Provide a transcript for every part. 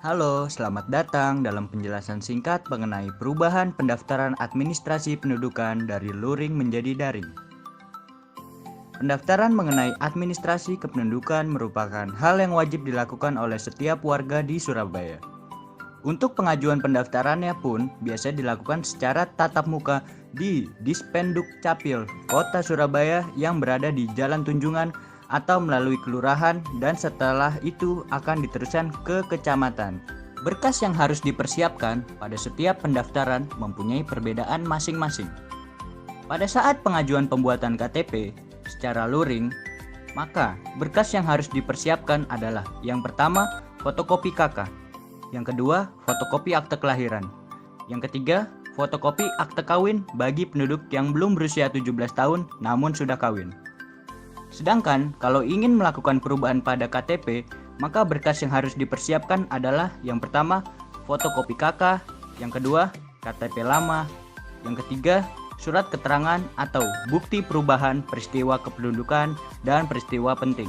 Halo, selamat datang dalam penjelasan singkat mengenai perubahan pendaftaran administrasi pendudukan dari luring menjadi daring. Pendaftaran mengenai administrasi kependudukan merupakan hal yang wajib dilakukan oleh setiap warga di Surabaya. Untuk pengajuan pendaftarannya pun biasa dilakukan secara tatap muka di Dispenduk Capil Kota Surabaya yang berada di Jalan Tunjungan atau melalui kelurahan, dan setelah itu akan diteruskan ke kecamatan. Berkas yang harus dipersiapkan pada setiap pendaftaran mempunyai perbedaan masing-masing. Pada saat pengajuan pembuatan KTP secara luring, maka berkas yang harus dipersiapkan adalah yang pertama, fotokopi KK. Yang kedua, fotokopi akte kelahiran. Yang ketiga, fotokopi akte kawin bagi penduduk yang belum berusia 17 tahun namun sudah kawin. Sedangkan kalau ingin melakukan perubahan pada KTP, maka berkas yang harus dipersiapkan adalah yang pertama, fotokopi KK, yang kedua, KTP lama, yang ketiga, surat keterangan atau bukti perubahan peristiwa kependudukan dan peristiwa penting.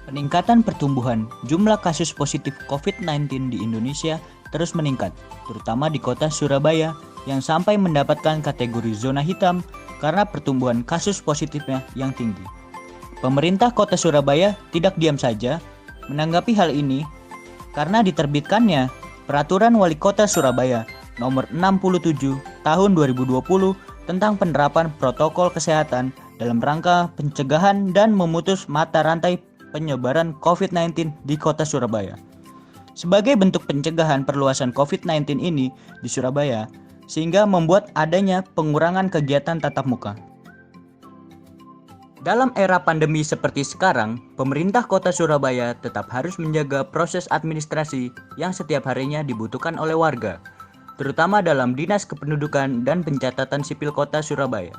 Peningkatan pertumbuhan jumlah kasus positif COVID-19 di Indonesia terus meningkat, terutama di kota Surabaya yang sampai mendapatkan kategori zona hitam karena pertumbuhan kasus positifnya yang tinggi. Pemerintah Kota Surabaya tidak diam saja menanggapi hal ini karena diterbitkannya Peraturan Wali Kota Surabaya Nomor 67 Tahun 2020 tentang penerapan protokol kesehatan dalam rangka pencegahan dan memutus mata rantai penyebaran COVID-19 di Kota Surabaya. Sebagai bentuk pencegahan perluasan COVID-19 ini di Surabaya, sehingga membuat adanya pengurangan kegiatan tatap muka. Dalam era pandemi seperti sekarang, pemerintah Kota Surabaya tetap harus menjaga proses administrasi yang setiap harinya dibutuhkan oleh warga, terutama dalam Dinas Kependudukan dan Pencatatan Sipil Kota Surabaya,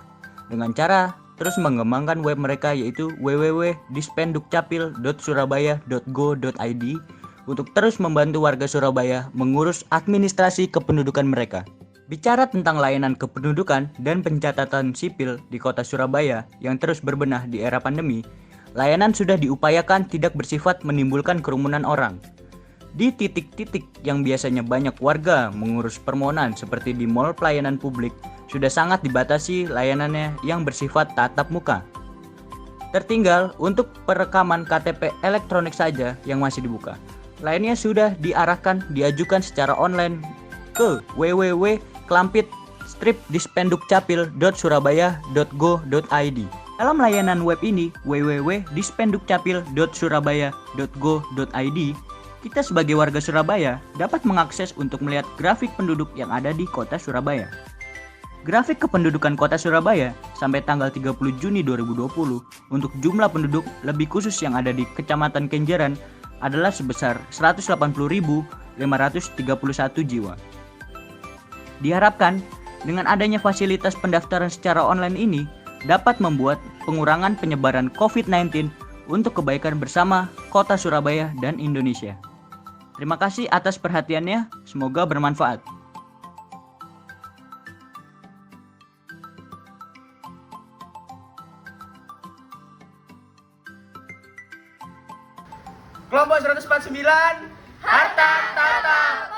dengan cara terus mengembangkan web mereka yaitu www.dispendukcapil.surabaya.go.id untuk terus membantu warga Surabaya mengurus administrasi kependudukan mereka. Bicara tentang layanan kependudukan dan pencatatan sipil di Kota Surabaya yang terus berbenah di era pandemi, layanan sudah diupayakan tidak bersifat menimbulkan kerumunan orang. Di titik-titik yang biasanya banyak warga mengurus permohonan seperti di mal pelayanan publik, sudah sangat dibatasi layanannya yang bersifat tatap muka. Tertinggal untuk perekaman KTP elektronik saja yang masih dibuka. Lainnya sudah diajukan secara online ke www.klampit-dispendukcapil.surabaya.go.id. Dalam layanan web ini, www.dispendukcapil.surabaya.go.id, kita sebagai warga Surabaya dapat mengakses untuk melihat grafik penduduk yang ada di Kota Surabaya. Grafik kependudukan Kota Surabaya sampai tanggal 30 Juni 2020 untuk jumlah penduduk lebih khusus yang ada di Kecamatan Kenjeran adalah sebesar 180.531 jiwa. Diharapkan dengan adanya fasilitas pendaftaran secara online ini dapat membuat pengurangan penyebaran COVID-19 untuk kebaikan bersama Kota Surabaya dan Indonesia. Terima kasih atas perhatiannya, semoga bermanfaat. Kelompok 149, Harta Tata